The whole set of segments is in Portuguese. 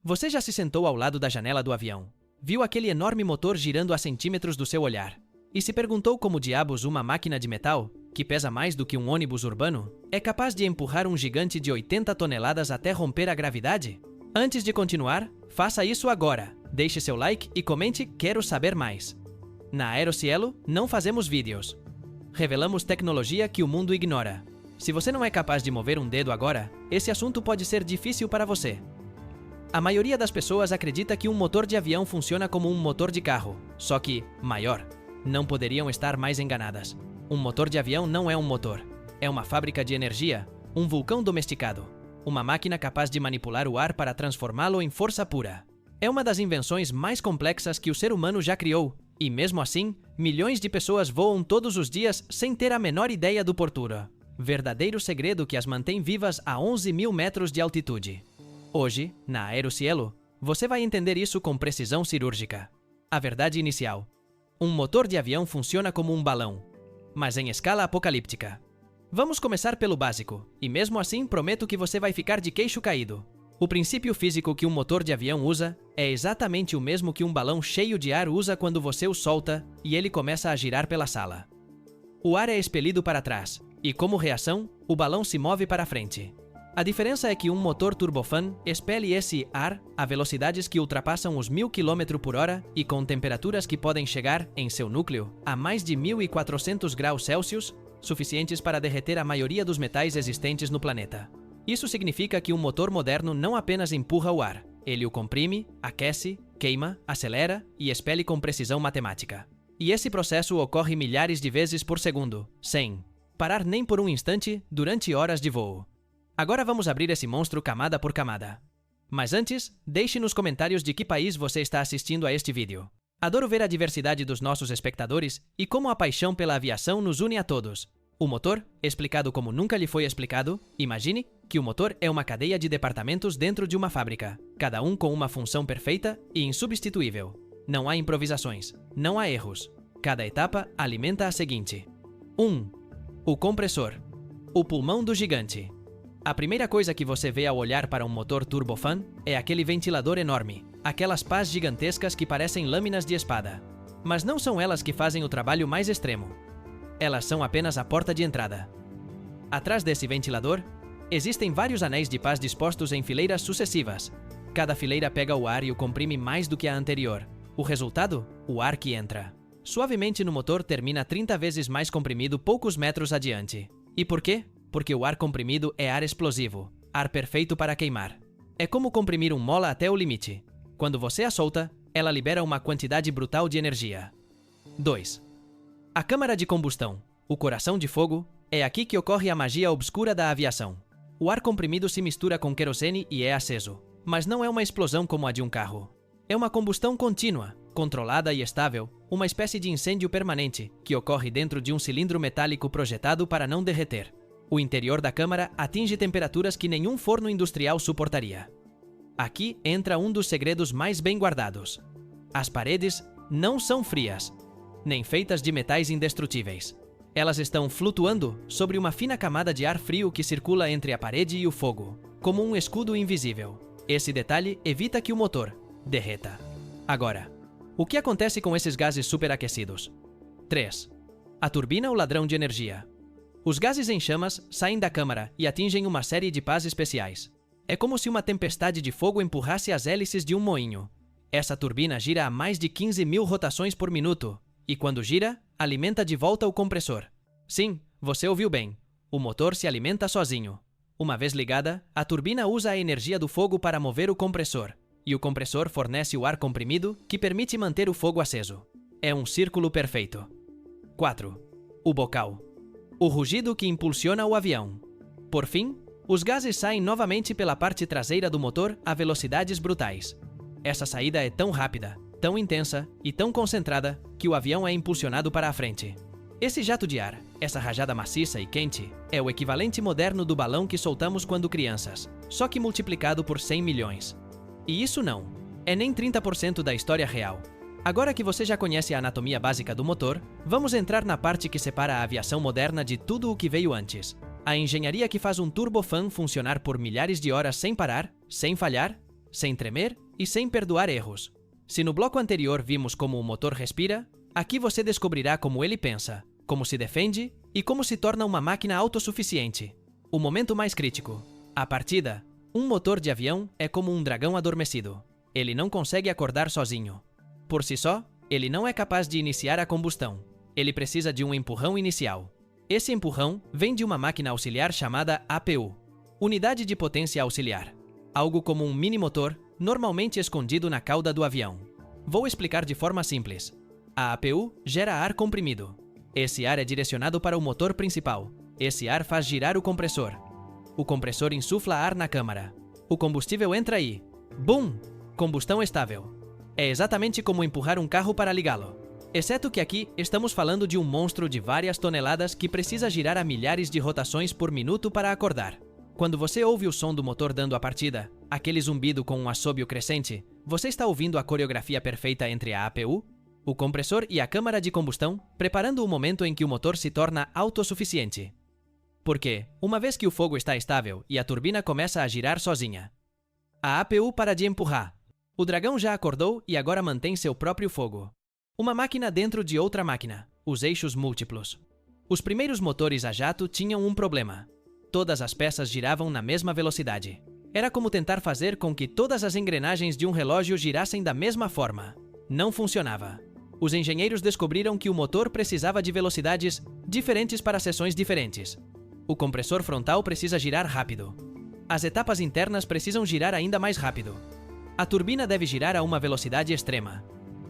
Você já se sentou ao lado da janela do avião, viu aquele enorme motor girando a centímetros do seu olhar e se perguntou como diabos uma máquina de metal, que pesa mais do que um ônibus urbano, é capaz de empurrar um gigante de 80 toneladas até romper a gravidade? Antes de continuar, faça isso agora. Deixe seu like e comente "Quero saber mais". Na Aerocielo, não fazemos vídeos. Revelamos tecnologia que o mundo ignora. Se você não é capaz de mover um dedo agora, esse assunto pode ser difícil para você. A maioria das pessoas acredita que um motor de avião funciona como um motor de carro, só que maior. Não poderiam estar mais enganadas. Um motor de avião não é um motor. É uma fábrica de energia, um vulcão domesticado, uma máquina capaz de manipular o ar para transformá-lo em força pura. É uma das invenções mais complexas que o ser humano já criou, e mesmo assim, milhões de pessoas voam todos os dias sem ter a menor ideia do portura. Verdadeiro segredo que as mantém vivas a 11.000 metros de altitude. Hoje, na Aerocielo, você vai entender isso com precisão cirúrgica. A verdade inicial. Um motor de avião funciona como um balão, mas em escala apocalíptica. Vamos começar pelo básico, e mesmo assim prometo que você vai ficar de queixo caído. O princípio físico que um motor de avião usa é exatamente o mesmo que um balão cheio de ar usa quando você o solta e ele começa a girar pela sala. O ar é expelido para trás, e como reação, o balão se move para frente. A diferença é que um motor turbofan expele esse ar a velocidades que ultrapassam os 1000 km/h e com temperaturas que podem chegar, em seu núcleo, a mais de 1400 graus Celsius, suficientes para derreter a maioria dos metais existentes no planeta. Isso significa que um motor moderno não apenas empurra o ar, ele o comprime, aquece, queima, acelera e expele com precisão matemática. E esse processo ocorre milhares de vezes por segundo, sem parar nem por um instante durante horas de voo. Agora vamos abrir esse monstro camada por camada. Mas antes, deixe nos comentários de que país você está assistindo a este vídeo. Adoro ver a diversidade dos nossos espectadores e como a paixão pela aviação nos une a todos. O motor, explicado como nunca lhe foi explicado, imagine que o motor é uma cadeia de departamentos dentro de uma fábrica, cada um com uma função perfeita e insubstituível. Não há improvisações, não há erros. Cada etapa alimenta a seguinte. 1. O compressor. O pulmão do gigante. A primeira coisa que você vê ao olhar para um motor turbofan é aquele ventilador enorme, aquelas pás gigantescas que parecem lâminas de espada. Mas não são elas que fazem o trabalho mais extremo. Elas são apenas a porta de entrada. Atrás desse ventilador, existem vários anéis de pás dispostos em fileiras sucessivas. Cada fileira pega o ar e o comprime mais do que a anterior. O resultado? O ar que entra suavemente no motor termina 30 vezes mais comprimido poucos metros adiante. E por quê? Porque o ar comprimido é ar explosivo, ar perfeito para queimar. É como comprimir um mola até o limite. Quando você a solta, ela libera uma quantidade brutal de energia. 2. A câmara de combustão, o coração de fogo, é aqui que ocorre a magia obscura da aviação. O ar comprimido se mistura com querosene e é aceso, mas não é uma explosão como a de um carro. É uma combustão contínua, controlada e estável, uma espécie de incêndio permanente que ocorre dentro de um cilindro metálico projetado para não derreter. O interior da câmara atinge temperaturas que nenhum forno industrial suportaria. Aqui entra um dos segredos mais bem guardados. As paredes não são frias, nem feitas de metais indestrutíveis. Elas estão flutuando sobre uma fina camada de ar frio que circula entre a parede e o fogo, como um escudo invisível. Esse detalhe evita que o motor derreta. Agora, o que acontece com esses gases superaquecidos? 3. A turbina ou ladrão de energia. Os gases em chamas saem da câmara e atingem uma série de pás especiais. É como se uma tempestade de fogo empurrasse as hélices de um moinho. Essa turbina gira a mais de 15.000 rotações por minuto, e quando gira, alimenta de volta o compressor. Sim, você ouviu bem. O motor se alimenta sozinho. Uma vez ligada, a turbina usa a energia do fogo para mover o compressor, e o compressor fornece o ar comprimido que permite manter o fogo aceso. É um círculo perfeito. 4. O bocal. O rugido que impulsiona o avião. Por fim, os gases saem novamente pela parte traseira do motor a velocidades brutais. Essa saída é tão rápida, tão intensa e tão concentrada que o avião é impulsionado para a frente. Esse jato de ar, essa rajada maciça e quente, é o equivalente moderno do balão que soltamos quando crianças, só que multiplicado por 100 milhões. E isso não é nem 30% da história real. Agora que você já conhece a anatomia básica do motor, vamos entrar na parte que separa a aviação moderna de tudo o que veio antes. A engenharia que faz um turbofan funcionar por milhares de horas sem parar, sem falhar, sem tremer e sem perdoar erros. Se no bloco anterior vimos como o motor respira, aqui você descobrirá como ele pensa, como se defende e como se torna uma máquina autossuficiente. O momento mais crítico. A partida. Um motor de avião é como um dragão adormecido. Ele não consegue acordar sozinho. Por si só, ele não é capaz de iniciar a combustão. Ele precisa de um empurrão inicial. Esse empurrão vem de uma máquina auxiliar chamada APU, Unidade de Potência Auxiliar. Algo como um mini-motor, normalmente escondido na cauda do avião. Vou explicar de forma simples. A APU gera ar comprimido. Esse ar é direcionado para o motor principal. Esse ar faz girar o compressor. O compressor insufla ar na câmara. O combustível entra aí. Bum! Combustão estável. É exatamente como empurrar um carro para ligá-lo. Exceto que aqui estamos falando de um monstro de várias toneladas que precisa girar a milhares de rotações por minuto para acordar. Quando você ouve o som do motor dando a partida, aquele zumbido com um assobio crescente, você está ouvindo a coreografia perfeita entre a APU, o compressor e a câmara de combustão, preparando o momento em que o motor se torna autossuficiente. Porque, uma vez que o fogo está estável e a turbina começa a girar sozinha, a APU para de empurrar. O dragão já acordou e agora mantém seu próprio fogo. Uma máquina dentro de outra máquina, os eixos múltiplos. Os primeiros motores a jato tinham um problema. Todas as peças giravam na mesma velocidade. Era como tentar fazer com que todas as engrenagens de um relógio girassem da mesma forma. Não funcionava. Os engenheiros descobriram que o motor precisava de velocidades diferentes para seções diferentes. O compressor frontal precisa girar rápido. As etapas internas precisam girar ainda mais rápido. A turbina deve girar a uma velocidade extrema.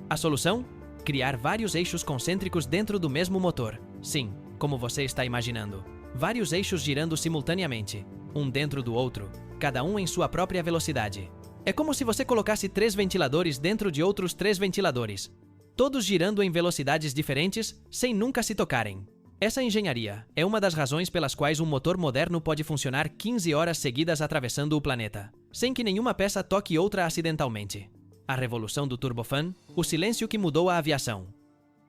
A solução? Criar vários eixos concêntricos dentro do mesmo motor. Sim, como você está imaginando. Vários eixos girando simultaneamente, um dentro do outro, cada um em sua própria velocidade. É como se você colocasse 3 ventiladores dentro de outros 3 ventiladores, todos girando em velocidades diferentes, sem nunca se tocarem. Essa engenharia é uma das razões pelas quais um motor moderno pode funcionar 15 horas seguidas atravessando o planeta, sem que nenhuma peça toque outra acidentalmente. A revolução do turbofan, o silêncio que mudou a aviação.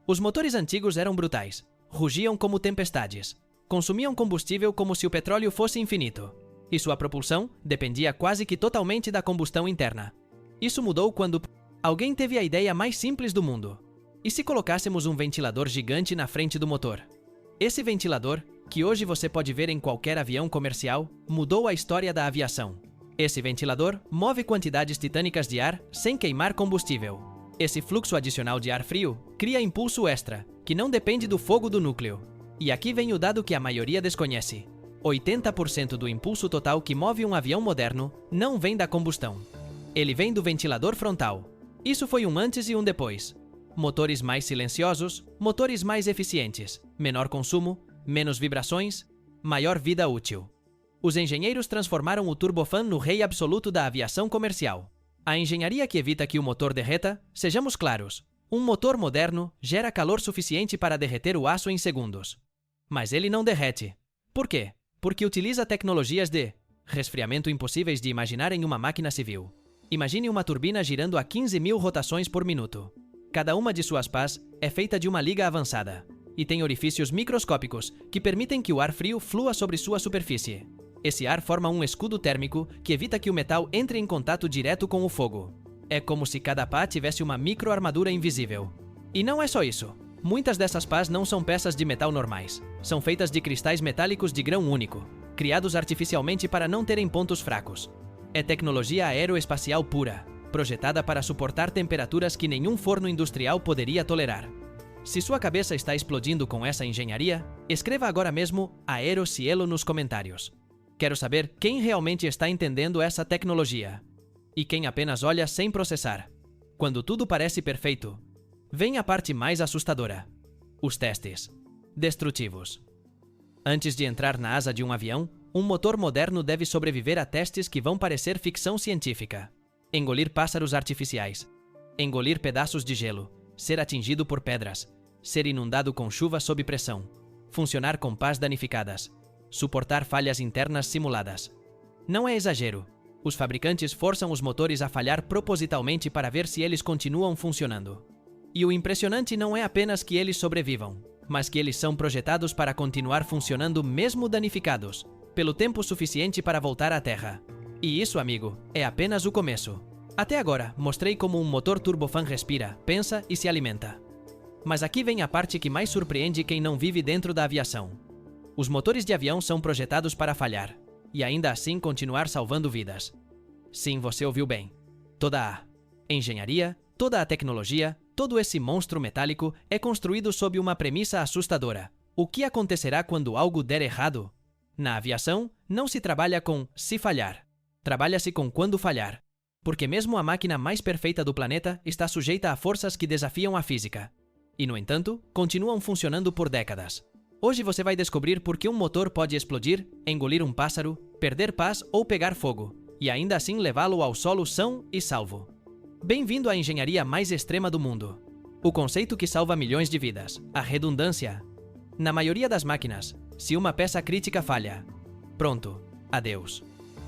Os motores antigos eram brutais, rugiam como tempestades, consumiam combustível como se o petróleo fosse infinito, e sua propulsão dependia quase que totalmente da combustão interna. Isso mudou quando alguém teve a ideia mais simples do mundo. E se colocássemos um ventilador gigante na frente do motor? Esse ventilador, que hoje você pode ver em qualquer avião comercial, mudou a história da aviação. Esse ventilador move quantidades titânicas de ar sem queimar combustível. Esse fluxo adicional de ar frio cria impulso extra, que não depende do fogo do núcleo. E aqui vem o dado que a maioria desconhece. 80% do impulso total que move um avião moderno não vem da combustão. Ele vem do ventilador frontal. Isso foi um antes e um depois. Motores mais silenciosos, motores mais eficientes, menor consumo, menos vibrações, maior vida útil. Os engenheiros transformaram o turbofan no rei absoluto da aviação comercial. A engenharia que evita que o motor derreta, sejamos claros, um motor moderno gera calor suficiente para derreter o aço em segundos. Mas ele não derrete. Por quê? Porque utiliza tecnologias de resfriamento impossíveis de imaginar em uma máquina civil. Imagine uma turbina girando a 15.000 rotações por minuto. Cada uma de suas pás é feita de uma liga avançada e tem orifícios microscópicos que permitem que o ar frio flua sobre sua superfície. Esse ar forma um escudo térmico que evita que o metal entre em contato direto com o fogo. É como se cada pá tivesse uma microarmadura invisível. E não é só isso. Muitas dessas pás não são peças de metal normais. São feitas de cristais metálicos de grão único, criados artificialmente para não terem pontos fracos. É tecnologia aeroespacial pura, projetada para suportar temperaturas que nenhum forno industrial poderia tolerar. Se sua cabeça está explodindo com essa engenharia, escreva agora mesmo Aerocielo nos comentários. Quero saber quem realmente está entendendo essa tecnologia. E quem apenas olha sem processar. Quando tudo parece perfeito, vem a parte mais assustadora. Os testes. Destrutivos. Antes de entrar na asa de um avião, um motor moderno deve sobreviver a testes que vão parecer ficção científica. Engolir pássaros artificiais. Engolir pedaços de gelo. Ser atingido por pedras. Ser inundado com chuva sob pressão. Funcionar com pás danificadas. Suportar falhas internas simuladas. Não é exagero. Os fabricantes forçam os motores a falhar propositalmente para ver se eles continuam funcionando. E o impressionante não é apenas que eles sobrevivam, mas que eles são projetados para continuar funcionando mesmo danificados, pelo tempo suficiente para voltar à Terra. E isso, amigo, é apenas o começo. Até agora, mostrei como um motor turbofan respira, pensa e se alimenta. Mas aqui vem a parte que mais surpreende quem não vive dentro da aviação. Os motores de avião são projetados para falhar, e ainda assim continuar salvando vidas. Sim, você ouviu bem. Toda a engenharia, toda a tecnologia, todo esse monstro metálico é construído sob uma premissa assustadora. O que acontecerá quando algo der errado? Na aviação, não se trabalha com se falhar. Trabalha-se com quando falhar. Porque mesmo a máquina mais perfeita do planeta está sujeita a forças que desafiam a física. E, no entanto, continuam funcionando por décadas. Hoje você vai descobrir por que um motor pode explodir, engolir um pássaro, perder paz ou pegar fogo, e ainda assim levá-lo ao solo são e salvo. Bem-vindo à engenharia mais extrema do mundo. O conceito que salva milhões de vidas, a redundância. Na maioria das máquinas, se uma peça crítica falha, pronto, adeus.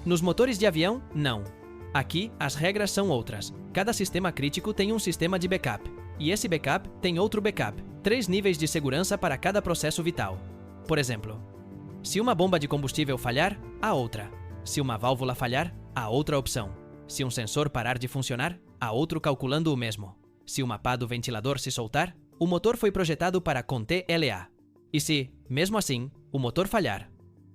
Nos motores de avião, não. Aqui, as regras são outras. Cada sistema crítico tem um sistema de backup, e esse backup tem outro backup, 3 níveis de segurança para cada processo vital. Por exemplo, se uma bomba de combustível falhar, há outra. Se uma válvula falhar, há outra opção. Se um sensor parar de funcionar, há outro calculando o mesmo. Se uma pá do ventilador se soltar, o motor foi projetado para conter LA. E se, mesmo assim, o motor falhar,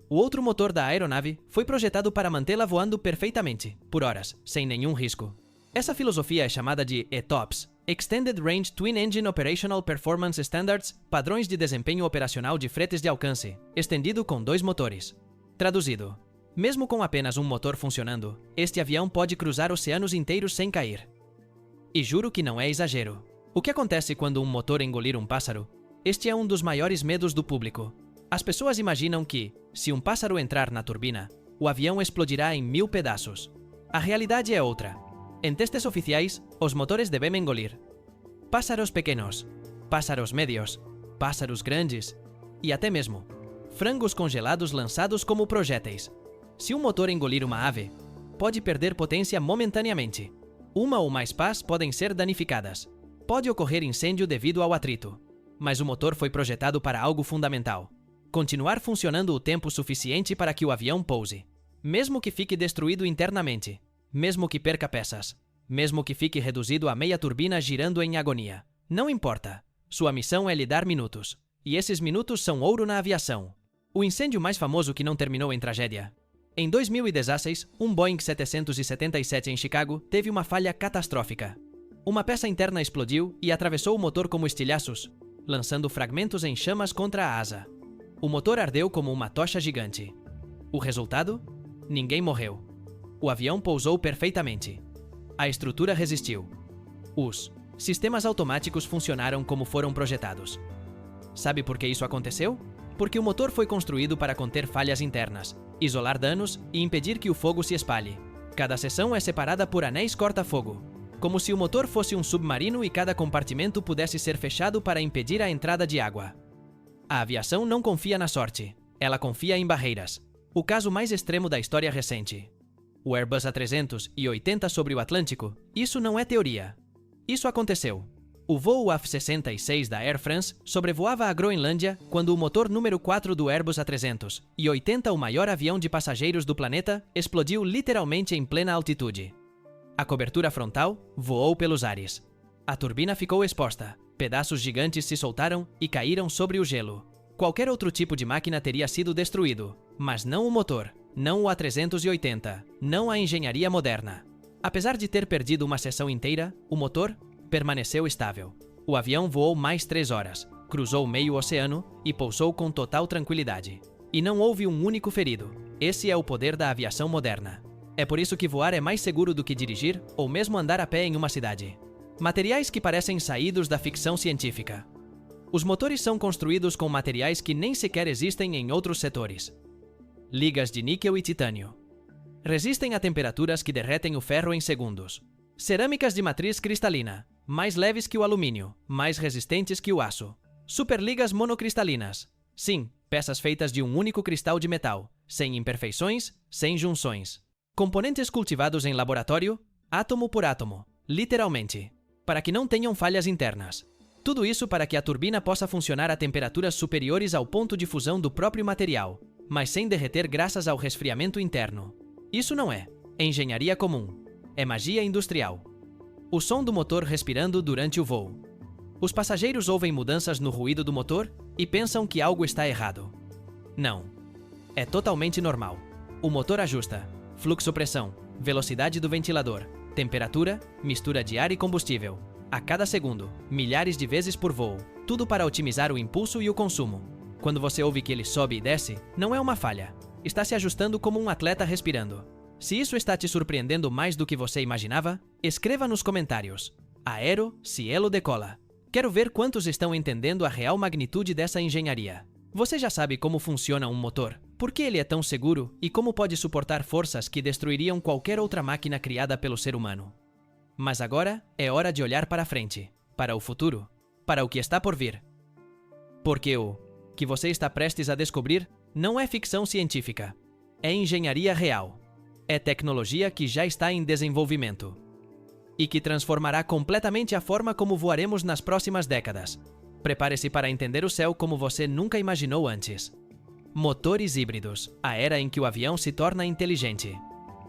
o outro motor da aeronave foi projetado para mantê-la voando perfeitamente, por horas, sem nenhum risco. Essa filosofia é chamada de ETOPS, Extended Range Twin Engine Operational Performance Standards, padrões de desempenho operacional de fretes de alcance, estendido com 2 motores. Traduzido, mesmo com apenas um motor funcionando, este avião pode cruzar oceanos inteiros sem cair. E juro que não é exagero. O que acontece quando um motor engolir um pássaro? Este é um dos maiores medos do público. As pessoas imaginam que, se um pássaro entrar na turbina, o avião explodirá em 1000 pedaços. A realidade é outra. Em testes oficiais, os motores devem engolir pássaros pequenos, pássaros médios, pássaros grandes e até mesmo frangos congelados lançados como projéteis. Se um motor engolir uma ave, pode perder potência momentaneamente. Uma ou mais pás podem ser danificadas. Pode ocorrer incêndio devido ao atrito. Mas o motor foi projetado para algo fundamental: continuar funcionando o tempo suficiente para que o avião pouse. Mesmo que fique destruído internamente, mesmo que perca peças, mesmo que fique reduzido a meia turbina girando em agonia. Não importa. Sua missão é lhe dar minutos. E esses minutos são ouro na aviação. O incêndio mais famoso que não terminou em tragédia. Em 2016, um Boeing 777 em Chicago teve uma falha catastrófica. Uma peça interna explodiu e atravessou o motor como estilhaços, lançando fragmentos em chamas contra a asa. O motor ardeu como uma tocha gigante. O resultado? Ninguém morreu. O avião pousou perfeitamente. A estrutura resistiu. Os sistemas automáticos funcionaram como foram projetados. Sabe por que isso aconteceu? Porque o motor foi construído para conter falhas internas, isolar danos e impedir que o fogo se espalhe. Cada seção é separada por anéis corta-fogo, como se o motor fosse um submarino e cada compartimento pudesse ser fechado para impedir a entrada de água. A aviação não confia na sorte, ela confia em barreiras. O caso mais extremo da história recente. O Airbus A380 sobre o Atlântico, isso não é teoria. Isso aconteceu. O voo AF-66 da Air France sobrevoava a Groenlândia quando o motor número 4 do Airbus A380, o maior avião de passageiros do planeta, explodiu literalmente em plena altitude. A cobertura frontal voou pelos ares. A turbina ficou exposta, pedaços gigantes se soltaram e caíram sobre o gelo. Qualquer outro tipo de máquina teria sido destruído, mas não o motor, não o A380, não a engenharia moderna. Apesar de ter perdido uma seção inteira, o motor permaneceu estável. O avião voou mais 3 horas, cruzou meio oceano e pousou com total tranquilidade. E não houve um único ferido. Esse é o poder da aviação moderna. É por isso que voar é mais seguro do que dirigir ou mesmo andar a pé em uma cidade. Materiais que parecem saídos da ficção científica. Os motores são construídos com materiais que nem sequer existem em outros setores. Ligas de níquel e titânio. Resistem a temperaturas que derretem o ferro em segundos. Cerâmicas de matriz cristalina, mais leves que o alumínio, mais resistentes que o aço. Superligas monocristalinas. Sim, peças feitas de um único cristal de metal, sem imperfeições, sem junções. Componentes cultivados em laboratório, átomo por átomo, literalmente, para que não tenham falhas internas. Tudo isso para que a turbina possa funcionar a temperaturas superiores ao ponto de fusão do próprio material, mas sem derreter graças ao resfriamento interno. Isso não é Engenharia comum. É magia industrial. O som do motor respirando durante o voo. Os passageiros ouvem mudanças no ruído do motor e pensam que algo está errado. Não. É totalmente normal. O motor ajusta fluxo-pressão, velocidade do ventilador, temperatura, mistura de ar e combustível. A cada segundo, milhares de vezes por voo. Tudo para otimizar o impulso e o consumo. Quando você ouve que ele sobe e desce, não é uma falha. Está se ajustando como um atleta respirando. Se isso está te surpreendendo mais do que você imaginava, escreva nos comentários. Aero, cielo decola. Quero ver quantos estão entendendo a real magnitude dessa engenharia. Você já sabe como funciona um motor, por que ele é tão seguro e como pode suportar forças que destruiriam qualquer outra máquina criada pelo ser humano. Mas agora é hora de olhar para frente, para o futuro, para o que está por vir. Porque o que você está prestes a descobrir não é ficção científica, é engenharia real. É tecnologia que já está em desenvolvimento e que transformará completamente a forma como voaremos nas próximas décadas. Prepare-se para entender o céu como você nunca imaginou antes. Motores híbridos, a era em que o avião se torna inteligente.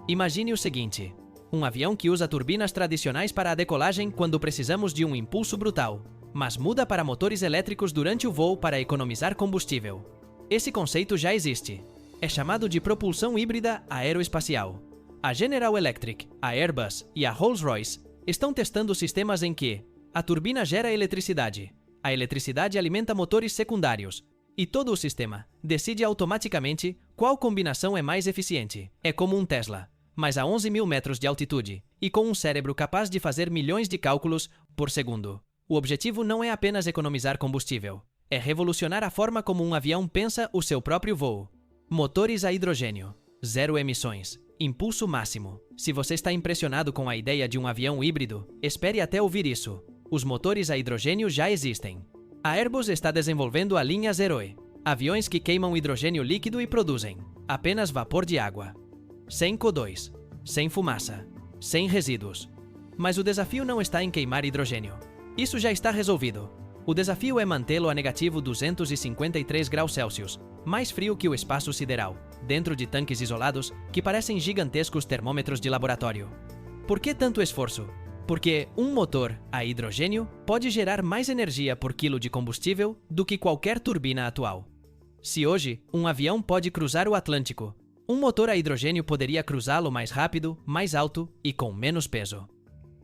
Imagine o seguinte: um avião que usa turbinas tradicionais para a decolagem quando precisamos de um impulso brutal, mas muda para motores elétricos durante o voo para economizar combustível. Esse conceito já existe. É chamado de propulsão híbrida aeroespacial. A General Electric, a Airbus e a Rolls-Royce estão testando sistemas em que a turbina gera eletricidade, a eletricidade alimenta motores secundários, e todo o sistema decide automaticamente qual combinação é mais eficiente. É como um Tesla, mas a 11 mil metros de altitude e com um cérebro capaz de fazer milhões de cálculos por segundo. O objetivo não é apenas economizar combustível, é revolucionar a forma como um avião pensa o seu próprio voo. Motores a hidrogênio, zero emissões, impulso máximo. Se você está impressionado com a ideia de um avião híbrido, espere até ouvir isso. Os motores a hidrogênio já existem. A Airbus está desenvolvendo a linha Zeroe, aviões que queimam hidrogênio líquido e produzem apenas vapor de água. Sem CO2, sem fumaça, sem resíduos. Mas o desafio não está em queimar hidrogênio. Isso já está resolvido. O desafio é mantê-lo a negativo 253 graus Celsius, mais frio que o espaço sideral, dentro de tanques isolados que parecem gigantescos termômetros de laboratório. Por que tanto esforço? Porque um motor a hidrogênio pode gerar mais energia por quilo de combustível do que qualquer turbina atual. Se hoje um avião pode cruzar o Atlântico, um motor a hidrogênio poderia cruzá-lo mais rápido, mais alto e com menos peso.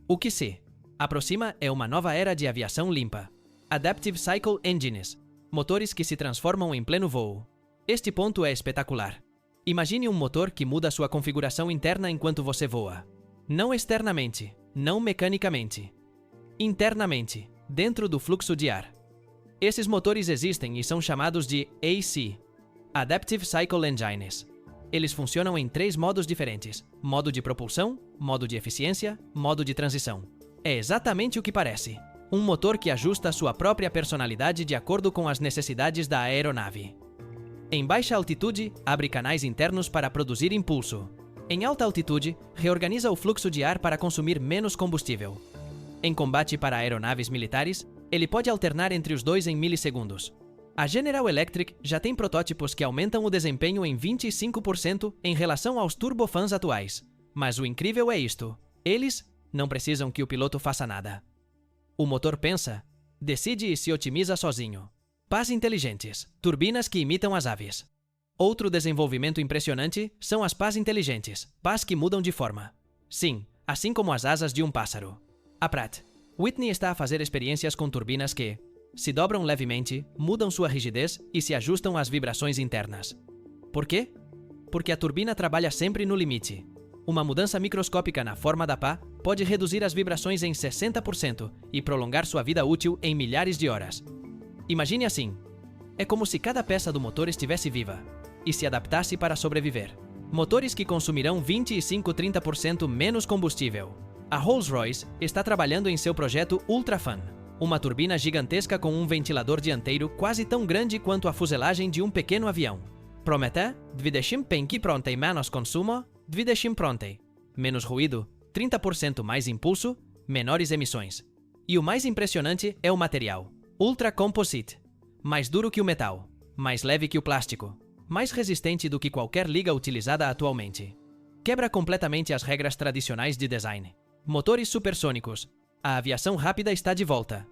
O que se aproxima é uma nova era de aviação limpa. Adaptive Cycle Engines, motores que se transformam em pleno voo. Este ponto é espetacular. Imagine um motor que muda sua configuração interna enquanto você voa. Não externamente, não mecanicamente. Internamente, dentro do fluxo de ar. Esses motores existem e são chamados de AC, Adaptive Cycle Engines. Eles funcionam em 3 modos diferentes: modo de propulsão, modo de eficiência, modo de transição. É exatamente o que parece. Um motor que ajusta sua própria personalidade de acordo com as necessidades da aeronave. Em baixa altitude, abre canais internos para produzir impulso. Em alta altitude, reorganiza o fluxo de ar para consumir menos combustível. Em combate para aeronaves militares, ele pode alternar entre os dois em milissegundos. A General Electric já tem protótipos que aumentam o desempenho em 25% em relação aos turbofans atuais. Mas o incrível é isto: eles não precisam que o piloto faça nada. O motor pensa, decide e se otimiza sozinho. Pás inteligentes, turbinas que imitam as aves. Outro desenvolvimento impressionante são as pás inteligentes, pás que mudam de forma. Sim, assim como as asas de um pássaro. A Pratt Whitney está a fazer experiências com turbinas que se dobram levemente, mudam sua rigidez e se ajustam às vibrações internas. Por quê? Porque a turbina trabalha sempre no limite. Uma mudança microscópica na forma da pá pode reduzir as vibrações em 60% e prolongar sua vida útil em milhares de horas. Imagine assim: é como se cada peça do motor estivesse viva e se adaptasse para sobreviver. Motores que consumirão 25-30% menos combustível. A Rolls-Royce está trabalhando em seu projeto UltraFan, uma turbina gigantesca com um ventilador dianteiro quase tão grande quanto a fuselagem de um pequeno avião. Promete 25% menos consumo, 20% menos ruído, 30% mais impulso, menores emissões. E o mais impressionante é o material. Ultra Composite. Mais duro que o metal, mais leve que o plástico, mais resistente do que qualquer liga utilizada atualmente. Quebra completamente as regras tradicionais de design. Motores supersônicos. A aviação rápida está de volta.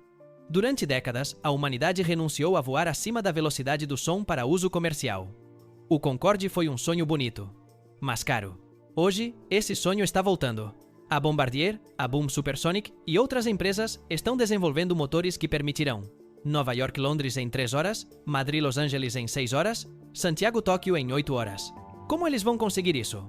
Durante décadas, a humanidade renunciou a voar acima da velocidade do som para uso comercial. O Concorde foi um sonho bonito, mas caro. Hoje, esse sonho está voltando. A Bombardier, a Boom Supersonic e outras empresas estão desenvolvendo motores que permitirão Nova York-Londres em 3 horas, Madrid-Los Angeles em 6 horas, Santiago-Tóquio em 8 horas. Como eles vão conseguir isso?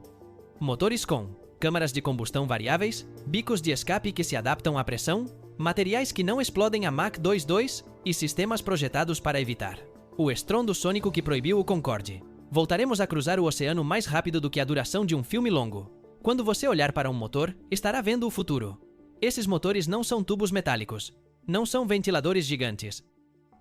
Motores com câmaras de combustão variáveis, bicos de escape que se adaptam à pressão, materiais que não explodem a Mach 2.2 e sistemas projetados para evitar o estrondo sônico que proibiu o Concorde. Voltaremos a cruzar o oceano mais rápido do que a duração de um filme longo. Quando você olhar para um motor, estará vendo o futuro. Esses motores não são tubos metálicos. Não são ventiladores gigantes.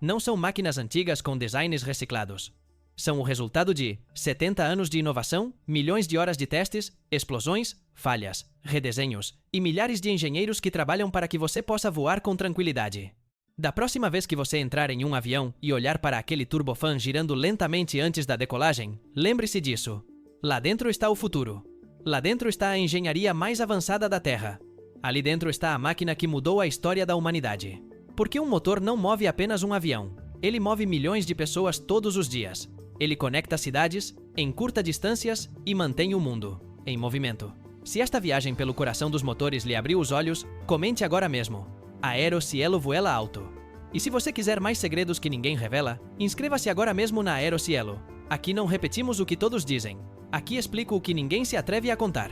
Não são máquinas antigas com designs reciclados. São o resultado de 70 anos de inovação, milhões de horas de testes, explosões, falhas, redesenhos e milhares de engenheiros que trabalham para que você possa voar com tranquilidade. Da próxima vez que você entrar em um avião e olhar para aquele turbofan girando lentamente antes da decolagem, lembre-se disso. Lá dentro está o futuro. Lá dentro está a engenharia mais avançada da Terra. Ali dentro está a máquina que mudou a história da humanidade. Porque um motor não move apenas um avião. Ele move milhões de pessoas todos os dias. Ele conecta cidades, encurta distâncias e mantém o mundo em movimento. Se esta viagem pelo coração dos motores lhe abriu os olhos, comente agora mesmo. Aero Cielo vuela alto. E se você quiser mais segredos que ninguém revela, inscreva-se agora mesmo na Aero Cielo. Aqui não repetimos o que todos dizem. Aqui explico o que ninguém se atreve a contar.